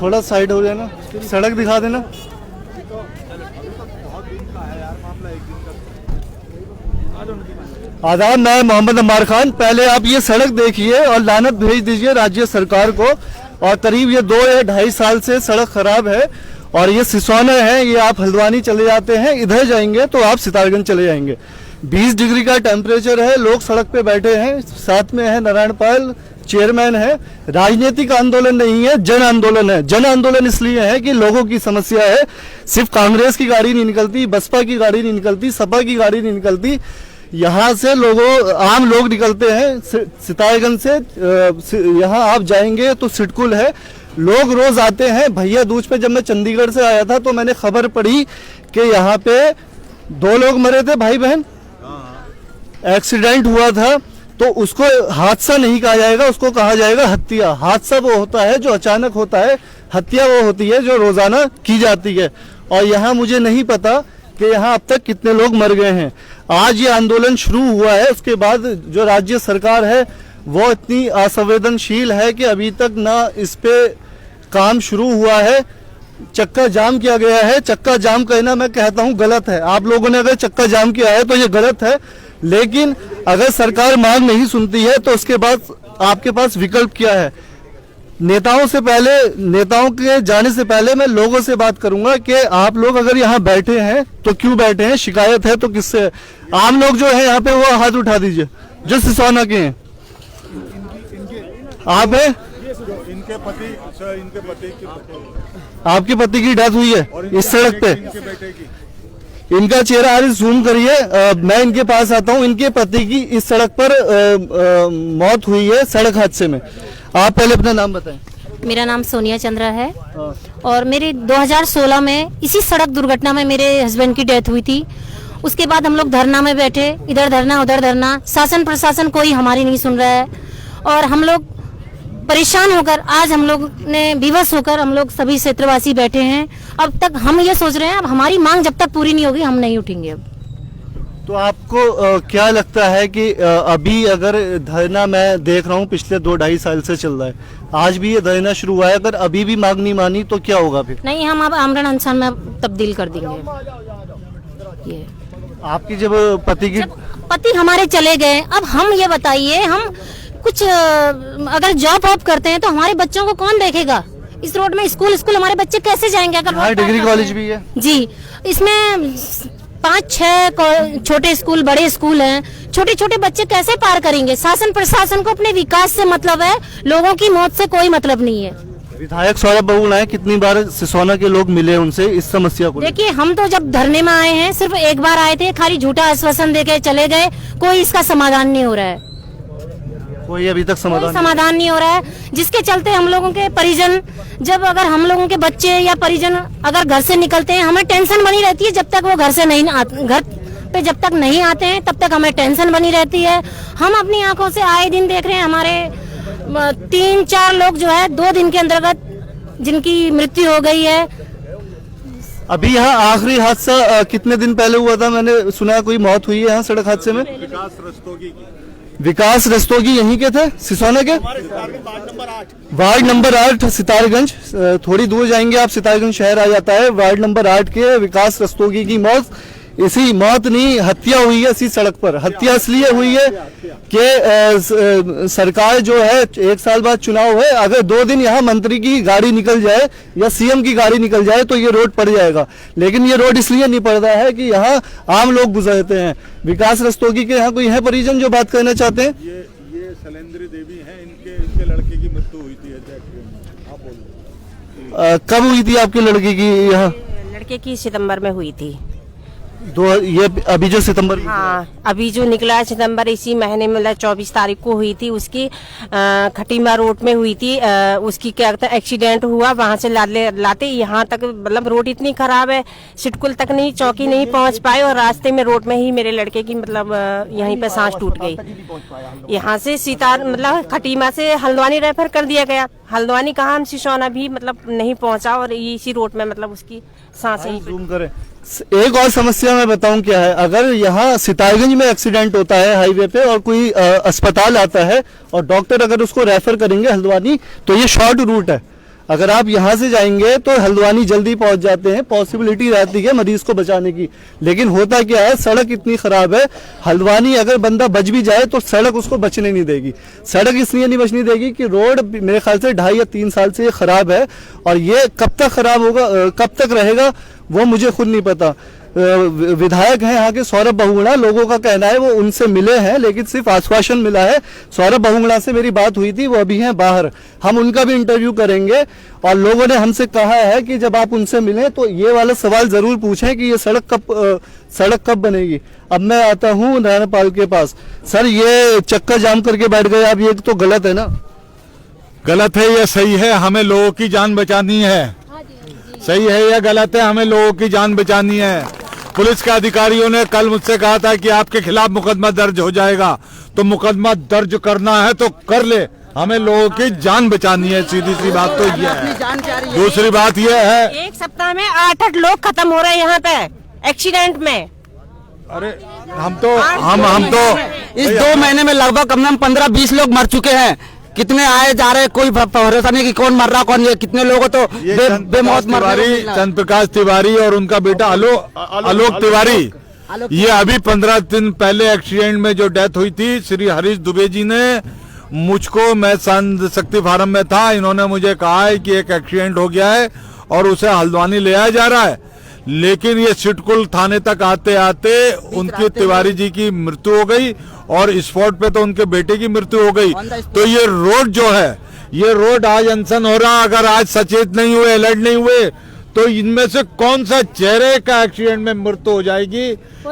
थोड़ा साइड हो जाना, सड़क दिखा देना। आदाब, मैं मोहम्मद अम्मार खान। पहले आप ये सड़क देखिए और लानत भेज दीजिए राज्य सरकार को। और करीब ये 2 या 2.5 साल से सड़क खराब है और ये सिसोना है, ये आप हल्द्वानी चले जाते हैं, इधर जाएंगे तो आप सितारगंज चले जाएंगे। 20 डिग्री का टेम्परेचर है, लोग सड़क पे बैठे हैं, साथ में है नारायण पाल चेयरमैन है। राजनीतिक आंदोलन नहीं है, जन आंदोलन है। जन आंदोलन इसलिए है कि लोगों की समस्या है। सिर्फ कांग्रेस की गाड़ी नहीं निकलती, बसपा की गाड़ी नहीं निकलती, सपा की गाड़ी नहीं निकलती, यहाँ से आम लोग निकलते हैं। सितारगंज से यहाँ आप जाएंगे तो सिटकुल है, लोग रोज आते हैं। भैया दूज पे जब मैं चंडीगढ़ से आया था तो मैंने खबर पढ़ी कि यहाँ पे 2 लोग मरे थे, भाई बहन, एक्सीडेंट हुआ था। तो उसको हादसा नहीं कहा जाएगा, उसको कहा जाएगा हत्या। हादसा वो होता है जो अचानक होता है, हत्या वो होती है जो रोजाना की जाती है। और यहाँ मुझे नहीं पता कि यहाँ अब तक कितने लोग मर गए हैं। आज ये आंदोलन शुरू हुआ है, उसके बाद जो राज्य सरकार है वो इतनी असंवेदनशील है कि अभी तक ना इस पे काम शुरू हुआ है। चक्का जाम किया गया है। चक्का जाम कहना मैं कहता हूँ गलत है। आप लोगों ने अगर चक्का जाम किया है तो ये गलत है, लेकिन अगर सरकार मांग नहीं सुनती है तो उसके बाद आपके पास विकल्प क्या है? नेताओं के जाने से पहले मैं लोगों से बात करूंगा कि आप लोग अगर यहाँ बैठे हैं तो क्यों बैठे हैं, शिकायत है तो किससे है? आम लोग जो है यहाँ पे वो हाथ उठा दीजिए जो सिसोना के हैं। आप है, इनके पति आपके पति की डेथ हुई है इस सड़क पे। इनका चेहरा आज जूम करिए, मैं इनके पास आता हूँ। इनके पति की इस सड़क पर मौत हुई है सड़क हादसे में। आप पहले अपना नाम बताएं। मेरा नाम सोनिया चंद्रा है और मेरे 2016 में इसी सड़क दुर्घटना में मेरे हस्बैंड की डेथ हुई थी। उसके बाद हम लोग धरना में बैठे, इधर धरना उधर धरना, शासन प्रशासन कोई हमारी नहीं सुन रहा है और हम लोग परेशान होकर आज हम लोग ने विवश होकर हम लोग सभी क्षेत्रवासी बैठे हैं। अब तक हम ये सोच रहे हैं अब हमारी मांग जब तक पूरी नहीं होगी हम नहीं उठेंगे। अब तो आपको क्या लगता है कि अभी अगर धरना मैं देख रहा हूँ पिछले 2-2.5 साल से चल रहा है, आज भी ये धरना शुरू हुआ है, अगर अभी भी मांग नहीं मानी तो क्या होगा फिर? नहीं, हम अब आमरण अनशन में तब्दील कर देंगे। ये आपकी जब पति हमारे चले गए, अब हम ये बताइए, हम कुछ अगर जॉब वॉब करते हैं तो हमारे बच्चों को कौन देखेगा? इस रोड में स्कूल हमारे बच्चे कैसे जाएंगे? अगर डिग्री कॉलेज भी है जी, इसमें 5-6 छोटे स्कूल, बड़े स्कूल हैं, छोटे छोटे बच्चे कैसे पार करेंगे? शासन प्रशासन को अपने विकास से मतलब है, लोगों की मौत से कोई मतलब नहीं है। विधायक सौरभ बबूल आए, कितनी बार सिसोना के लोग मिले उनसे इस समस्या को? देखिए, हम तो जब धरने में आए हैं सिर्फ एक बार आए थे, खाली झूठा आश्वासन देके चले गए। कोई इसका समाधान नहीं हो रहा है, कोई अभी तक समाधान नहीं हो रहा है। जिसके चलते हम लोगों के परिजन, जब अगर हम लोगों के बच्चे या परिजन अगर घर से निकलते हैं, हमें टेंशन बनी रहती है। जब तक वो घर पे जब तक नहीं आते हैं तब तक हमें टेंशन बनी रहती है। हम अपनी आंखों से आए दिन देख रहे हैं, हमारे 3-4 लोग जो है 2 दिन के अंतर्गत जिनकी मृत्यु हो गई है। अभी यहाँ आखिरी हादसा कितने दिन पहले हुआ था? मैंने सुना कोई मौत हुई है यहाँ सड़क हादसे में। विकास रस्तोगी यहीं के थे, सिसोना के, वार्ड नंबर 8 सितारगंज। थोड़ी दूर जाएंगे आप सितारगंज शहर आ जाता है। वार्ड नंबर 8 के विकास रस्तोगी की मौत, इसी मौत नहीं, हत्या हुई है इसी सड़क पर। हत्या इसलिए हुई है कि सरकार जो है, 1 साल बाद चुनाव है, अगर 2 दिन यहाँ मंत्री की गाड़ी निकल जाए या सीएम की गाड़ी निकल जाए तो ये रोड पड़ जाएगा। लेकिन ये रोड इसलिए नहीं पड़ रहा है कि यहाँ आम लोग गुजरते हैं। विकास रस्तोगी के यहाँ कोई है परिजन जो बात करना चाहते हैं? ये शैलेंद्री देवी हैं, इनके लड़के की मृत्यु हुई थी। आप बोलिए, कब हुई थी आपके लड़के की? यहाँ लड़के की सितंबर में हुई थी। ये अभी जो सितंबर, हाँ, अभी जो निकला है सितंबर, इसी महीने में 24 तारीख को हुई थी। उसकी खटीमा रोड में हुई थी। उसकी क्या कहते हैं, एक्सीडेंट हुआ। वहां से लाते यहाँ तक, मतलब रोड इतनी खराब है, सिटकुल तक नहीं, चौकी नहीं पहुंच पाए और रास्ते में रोड में ही मेरे लड़के की मतलब यहीं पे सांस टूट गई। यहाँ से मतलब खटीमा से हल्द्वानी रेफर कर दिया गया। हल्द्वानी कहाँ, हम सिसोना भी मतलब नहीं पहुंचा और इसी रोड में मतलब उसकी सांस ही। जूम करें। एक और समस्या मैं बताऊं क्या है, अगर यहाँ सितारगंज में एक्सीडेंट होता है हाईवे पे और कोई अस्पताल आता है और डॉक्टर अगर उसको रेफर करेंगे हल्द्वानी, तो ये शॉर्ट रूट है। अगर आप यहाँ से जाएंगे तो हल्द्वानी जल्दी पहुंच जाते हैं, पॉसिबिलिटी रहती है मरीज को बचाने की। लेकिन होता क्या है, सड़क इतनी खराब है, हल्द्वानी अगर बंदा बच भी जाए तो सड़क उसको बचने नहीं देगी। सड़क इसलिए नहीं बचने देगी कि रोड मेरे ख्याल से 2.5 या 3 साल से ये खराब है, और ये कब तक खराब होगा, कब तक रहेगा वो मुझे खुद नहीं पता। विधायक हैं यहाँ के सौरभ बहुगुणा, लोगों का कहना है वो उनसे मिले हैं, लेकिन सिर्फ आश्वासन मिला है। सौरभ बहुगुणा से मेरी बात हुई थी, वो अभी हैं बाहर, हम उनका भी इंटरव्यू करेंगे। और लोगों ने हमसे कहा है कि जब आप उनसे मिलें तो ये वाला सवाल जरूर पूछें कि ये सड़क कब बनेगी। अब मैं आता हूँ नारायणपाल के पास। सर, ये चक्का जाम करके बैठ गए आप, ये तो गलत है ना? गलत है या सही है? हमें लोगों की जान बचानी है। सही है या गलत है? हमें लोगों की जान बचानी है। पुलिस के अधिकारियों ने कल मुझसे कहा था कि आपके खिलाफ मुकदमा दर्ज हो जाएगा, तो मुकदमा दर्ज करना है तो कर ले, हमें लोगों की जान बचानी है। सीधी सी बात तो ये है। दूसरी बात ये है, एक सप्ताह में 8 लोग खत्म हो रहे हैं यहाँ पे एक्सीडेंट में। अरे हम तो इस 2 महीने में लगभग कम से कम 15-20 लोग मर चुके हैं। कितने आए जा रहे, कोई भरोसा नहीं कि कौन मर रहा कौन, ये कितने लोगों तो बेमौत मर रहे। चंद्र प्रकाश तिवारी और उनका बेटा आलोक तिवारी, ये अभी 15 दिन पहले एक्सीडेंट में जो डेथ हुई थी, श्री हरीश दुबे जी ने मुझको, मैं शक्ति फार्म में था, इन्होंने मुझे कहा है कि एक एक्सीडेंट हो गया है और उसे हल्द्वानी ले आया जा रहा है। लेकिन ये सिटकुल थाने तक आते आते उनकी तिवारी जी की मृत्यु हो गई और स्पॉट पे तो उनके बेटे की मृत्यु हो गई। तो ये रोड जो है, ये रोड आज अनशन हो रहा। अगर आज सचेत नहीं हुए, अलर्ट नहीं हुए, तो इनमें से कौन सा चेहरे का एक्सीडेंट में मृत्यु हो जाएगी,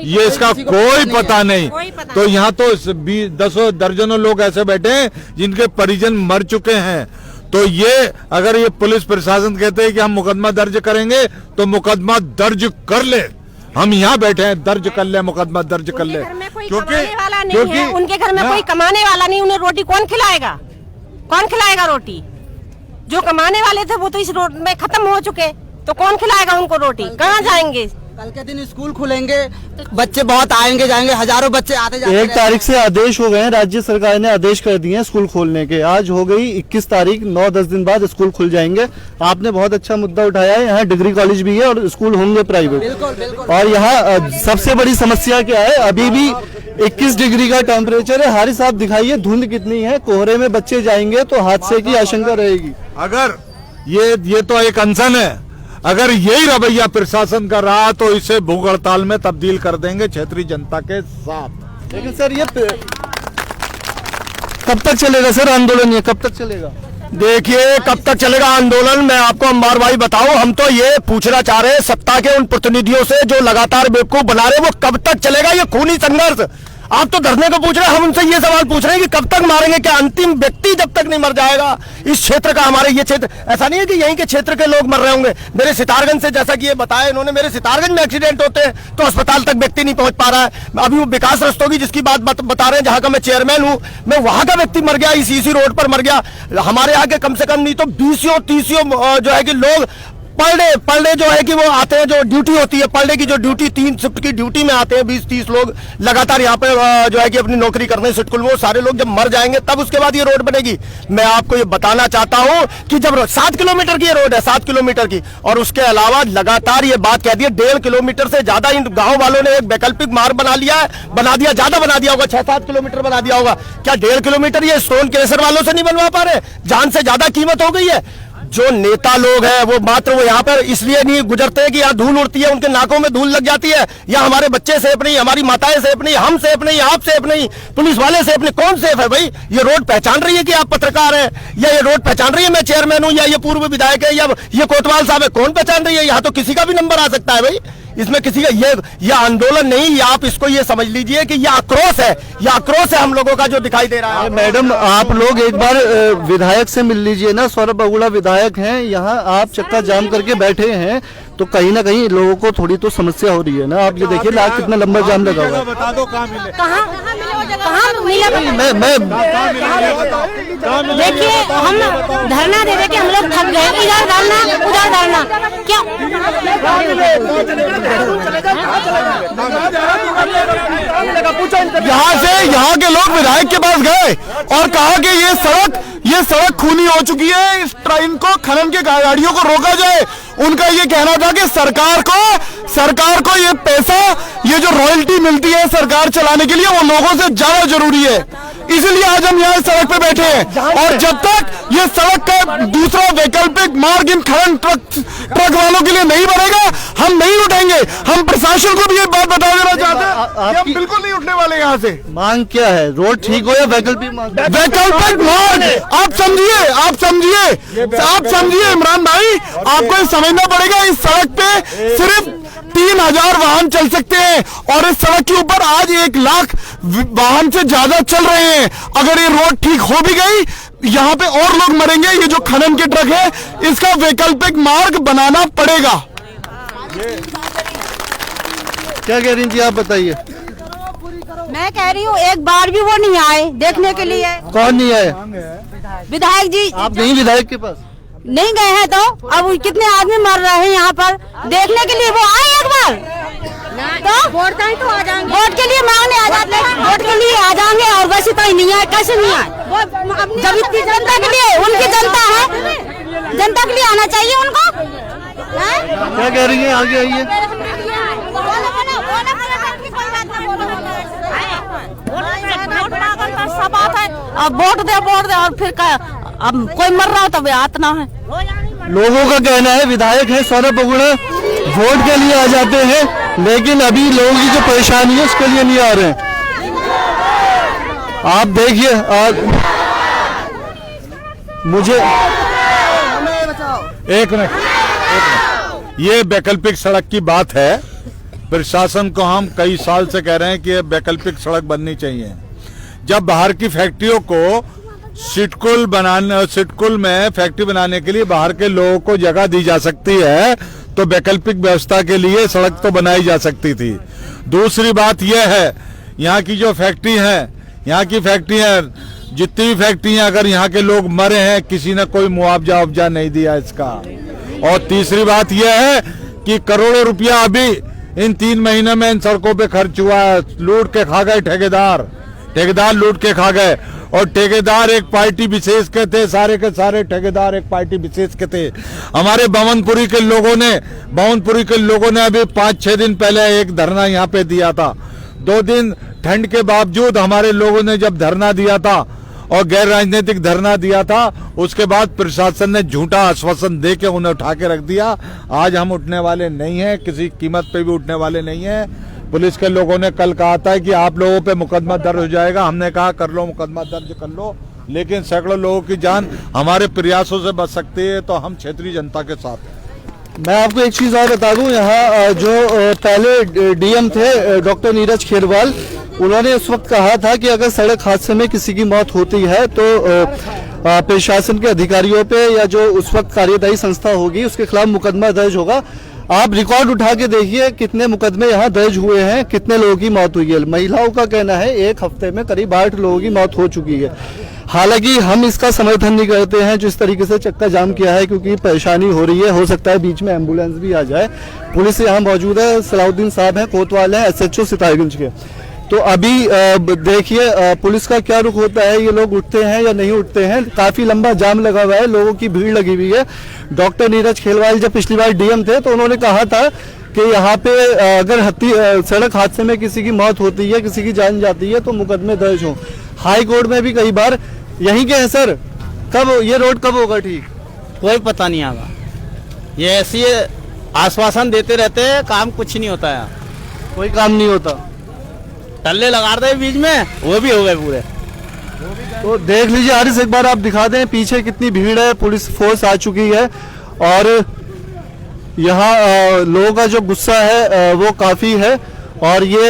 ये इसका कोई पता नहीं। तो यहाँ तो 10 दर्जनों लोग ऐसे बैठे हैं जिनके परिजन मर चुके हैं। तो ये अगर ये पुलिस प्रशासन कहते हैं कि हम मुकदमा दर्ज करेंगे, तो मुकदमा दर्ज कर ले। हम यहाँ बैठे हैं, दर्ज कर ले, मुकदमा दर्ज कर ले। क्योंकि उनके घर में कोई कमाने वाला नहीं, उन्हें रोटी कौन खिलाएगा? कौन खिलाएगा रोटी? जो कमाने वाले थे वो तो इस रोड में खत्म हो चुके, तो कौन खिलाएगा उनको रोटी? कहाँ जाएंगे? कल के दिन स्कूल खुलेंगे, बच्चे बहुत आएंगे जाएंगे, हजारों बच्चे आते जाते। 1 तारीख से आदेश हो गए हैं, राज्य सरकार ने आदेश कर दिए हैं स्कूल खोलने के। आज हो गई 21 तारीख, 9-10 दिन बाद स्कूल खुल जाएंगे। आपने बहुत अच्छा मुद्दा उठाया है, यहाँ डिग्री कॉलेज भी है और स्कूल होंगे प्राइवेट। और यहाँ सबसे बड़ी समस्या क्या है, अभी भी 21 डिग्री का टेम्परेचर है। हारिस साहब दिखाइए धुंध कितनी है, कोहरे में बच्चे जाएंगे तो हादसे की आशंका रहेगी। अगर ये तो एक अनशन है, अगर यही रवैया प्रशासन का रहा तो इसे भूख हड़ताल में तब्दील कर देंगे क्षेत्रीय जनता के साथ। लेकिन सर, ये कब तक चलेगा सर आंदोलन, ये कब तक चलेगा? देखिए, कब तक चलेगा आंदोलन, मैं आपको अंबार भाई बताऊं, हम तो ये पूछना चाह रहे हैं सत्ता के उन प्रतिनिधियों से जो लगातार बेवकूफ बना रहे हैं, वो कब तक चलेगा ये खूनी संघर्ष? आप तो धरने को पूछ रहे हैं, हम उनसे ये सवाल पूछ रहे हैं कि कब तक मारेंगे? क्या अंतिम व्यक्ति जब तक नहीं मर जाएगा इस क्षेत्र का, हमारे ये क्षेत्र, ऐसा नहीं है कि यहीं के क्षेत्र के लोग मर रहे होंगे। मेरे सितारगंज से, जैसा कि ये बताया इन्होंने, मेरे सितारगंज में एक्सीडेंट होते हैं तो अस्पताल तक व्यक्ति नहीं पहुंच पा रहा है। अभी वो विकास रस्तोगी जिसकी बात बता रहे हैं, जहां का मैं चेयरमैन हूं, मैं वहां का व्यक्ति मर गया, इसी रोड पर मर गया। हमारे आगे कम से कम नहीं तो 20-30 जो है कि लोग पर डे जो है कि वो आते हैं, जो ड्यूटी होती है पर डे की, जो ड्यूटी 3 शिफ्ट की ड्यूटी में आते हैं 20-30 लोग लगातार यहाँ पे जो है कि अपनी नौकरी करने सिटकुल, वो सारे लोग जब मर जाएंगे तब उसके बाद ये रोड बनेगी। मैं आपको ये बताना चाहता हूँ कि जब 7 किलोमीटर की ये रोड है, 7 किलोमीटर की, और उसके अलावा लगातार ये बात कह दी है 1.5 किलोमीटर से ज्यादा इन गाँव वालों ने एक वैकल्पिक मार्ग बना दिया, ज्यादा बना दिया होगा, 6-7 किलोमीटर बना दिया होगा। क्या 1.5 किलोमीटर ये स्टोन क्रेशर वालों से नहीं बनवा पा रहे? जान से ज्यादा कीमत हो गई है। जो नेता लोग हैं वो मात्र वो यहाँ पर इसलिए नहीं गुजरते कि यहाँ धूल उड़ती है, उनके नाकों में धूल लग जाती है, या हमारे बच्चे सेफ नहीं, हमारी माताएं सेफ नहीं, हम सेफ नहीं, आप सेफ नहीं, पुलिस वाले सेफ नहीं। कौन सेफ है भाई? ये रोड पहचान रही है कि आप पत्रकार हैं, या ये रोड पहचान रही है मैं चेयरमैन हूं, या ये पूर्व विधायक है, या ये कोतवाल साहब है? कौन पहचान रही है? यहाँ तो किसी का भी नंबर आ सकता है भाई, इसमें किसी का ये आंदोलन नहीं, ये आप इसको ये समझ लीजिए कि ये आक्रोश है, ये आक्रोश है हम लोगों का जो दिखाई दे रहा है। मैडम, आप लोग एक बार विधायक से मिल लीजिए ना, सौरभ बहुगुणा विधायक हैं, यहाँ आप चक्का जाम करके बैठे हैं, तो कहीं ना कहीं लोगों को थोड़ी तो समस्या हो रही है ना। आप ये देखिए लाख कितना लंबा जाम लगा हुआ है। बता दो कहाँ मिले, देखिए, हम धरना दे के हम लोग थक गए, इधर धरना उधर धरना, क्या यहाँ के लोग विधायक के पास गए और कहा कि ये सड़क ये सड़क खूनी हो चुकी है, इस ट्रेन को खनन के गाड़ियों को रोका जाए। उनका ये कहना था कि सरकार को ये पैसा, ये जो रॉयल्टी मिलती है सरकार चलाने के लिए, वो लोगों से ज्यादा जरूरी है, इसलिए आज हम यहाँ सड़क पे बैठे हैं। और जब तक ये सड़क का दूसरा वैकल्पिक मार्ग इन खनन ट्रक वालों के लिए नहीं बनेगा, हम नहीं उठेंगे। हम प्रशासन को भी ये बात बता देना चाहते हैं कि हम बिल्कुल नहीं उठने वाले यहाँ से। मांग क्या है? रोड ठीक हो या वैकल्पिक मार्ग? वैकल्पिक मार्ग आप समझिए इमरान भाई, आपको ये समझना पड़ेगा, इस सड़क पे सिर्फ 3000 वाहन चल सकते हैं और इस सड़क के ऊपर आज 1 लाख वाहन से ज्यादा चल रहे हैं। अगर ये रोड ठीक हो भी गई, यहाँ पे और लोग मरेंगे। ये जो खनन के ट्रक है, इसका वैकल्पिक मार्ग बनाना पड़ेगा। क्या कह रही थी आप, बताइए। मैं कह रही हूँ एक बार भी वो नहीं आए देखने के लिए। कौन नहीं आए? विधायक जी। आप नहीं विधायक के पास नहीं गए हैं तो अब कितने आदमी मर रहे हैं यहाँ पर, देखने के लिए वो आए एक बार तो वोट तो आ जाएंगे, वोट के लिए मांगने आ जाते हैं, वोट के लिए आ जाएंगे और वैसे तो ही नहीं आए। कैसे नहीं आए? जब इतनी जनता के लिए, उनकी जनता है, जनता के लिए आना चाहिए उनको। क्या कह रही है? आगे आइए। सब बात है, अब वोट दे और फिर अब कोई मर रहा हो तब आतना है। लोगों का कहना है, विधायक है सौरभ बगुड़ा, वोट के लिए आ जाते हैं, लेकिन अभी लोगों की जो परेशानी है उसके लिए नहीं आ रहे हैं। आप देखिए, मुझे एक मिनट, ये वैकल्पिक सड़क की बात है। प्रशासन को हम कई साल से कह रहे हैं कि ये वैकल्पिक सड़क बननी चाहिए। जब बाहर की फैक्ट्रियों को सिटकुल में फैक्ट्री बनाने के लिए बाहर के लोगों को जगह दी जा सकती है, तो वैकल्पिक व्यवस्था के लिए सड़क तो बनाई जा सकती थी। दूसरी बात यह है, यहाँ की जो फैक्ट्री है, जितनी भी फैक्ट्री हैं, अगर यहाँ के लोग मरे हैं, किसी ने कोई मुआवजा नहीं दिया इसका। और तीसरी बात यह है कि करोड़ों रुपया अभी इन 3 महीने में इन सड़कों पे खर्च हुआ है। लूट के खा गए ठेकेदार लूट के खा गए। और ठेकेदार एक पार्टी विशेष के थे, सारे के सारे ठेकेदार एक पार्टी विशेष के थे। हमारे बावनपुरी के लोगों ने अभी 5-6 दिन पहले एक धरना यहाँ पे दिया था। 2 दिन ठंड के बावजूद हमारे लोगों ने जब धरना दिया था और गैर राजनीतिक धरना दिया था, उसके बाद प्रशासन ने झूठा आश्वासन दे के उन्हें उठा के रख दिया। आज हम उठने वाले नहीं हैं, किसी कीमत पे भी उठने वाले नहीं हैं। पुलिस के लोगों ने कल कहा था कि आप लोगों पे मुकदमा दर्ज हो जाएगा। हमने कहा कर लो, मुकदमा दर्ज कर लो, लेकिन सैकड़ों लोगों की जान हमारे प्रयासों से बच सकती है, तो हम क्षेत्रीय जनता के साथ हैं। मैं आपको एक चीज और बता दूं, यहाँ जो पहले डीएम थे डॉक्टर नीरज खेरवाल, उन्होंने उस वक्त कहा था कि अगर सड़क हादसे में किसी की मौत होती है तो प्रशासन के अधिकारियों पे या जो उस वक्त कार्यदायी संस्था होगी उसके खिलाफ मुकदमा दर्ज होगा। आप रिकॉर्ड उठा के देखिए कितने मुकदमे यहाँ दर्ज हुए हैं, कितने लोगों की मौत हुई है। महिलाओं का कहना है 1 हफ्ते में करीब 8 लोगों की मौत हो चुकी है। हालांकि हम इसका समर्थन नहीं करते हैं जिस तरीके से चक्का जाम किया है, क्योंकि परेशानी हो रही है, हो सकता है बीच में एम्बुलेंस भी आ जाए। पुलिस यहाँ मौजूद है, सलाउद्दीन साहब हैं, कोतवाल है, SHO सितारगंज के। तो अभी देखिए पुलिस का क्या रुख होता है, ये लोग उठते हैं या नहीं उठते हैं। काफी लंबा जाम लगा हुआ है, लोगों की भीड़ लगी हुई है। डॉक्टर नीरज खेरवाल जब पिछली बार डीएम थे तो उन्होंने कहा था कि यहाँ पे अगर सड़क हादसे में किसी की मौत होती है, किसी की जान जाती है, तो मुकदमे दर्ज हो। हाई कोर्ट में भी कई बार यहीं के हैं सर। कब ये रोड कब होगा ठीक? कोई पता नहीं आगा, ये ऐसी आश्वासन देते रहते हैं, काम कुछ नहीं होता है, कोई काम नहीं होता। टल्ले लगा रहे बीच में, वो भी हो गए पूरे। तो देख लीजिए हारिस, एक बार आप दिखा दें पीछे कितनी भीड़ है, पुलिस फोर्स आ चुकी है और यहाँ लोगों का जो गुस्सा है वो काफी है। और ये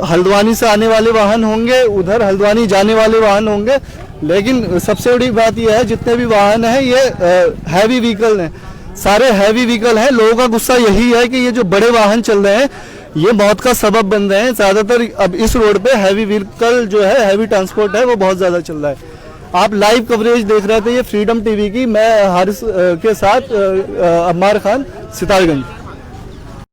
हल्द्वानी से आने वाले वाहन होंगे, उधर हल्द्वानी जाने वाले वाहन होंगे, लेकिन सबसे बड़ी बात यह है जितने भी वाहन हैं ये हैवी व्हीकल हैं, सारे हैवी व्हीकल हैं। लोगों का गुस्सा यही है कि ये जो बड़े वाहन चल रहे हैं ये मौत का सबब बन रहे हैं। ज्यादातर अब इस रोड पे हैवी व्हीकल जो है, हैवी ट्रांसपोर्ट है, वो बहुत ज्यादा चल रहा है। आप लाइव कवरेज देख रहे थे ये फ्रीडम टीवी की, मैं हारिस के साथ अम्मार खान, सितारगंज।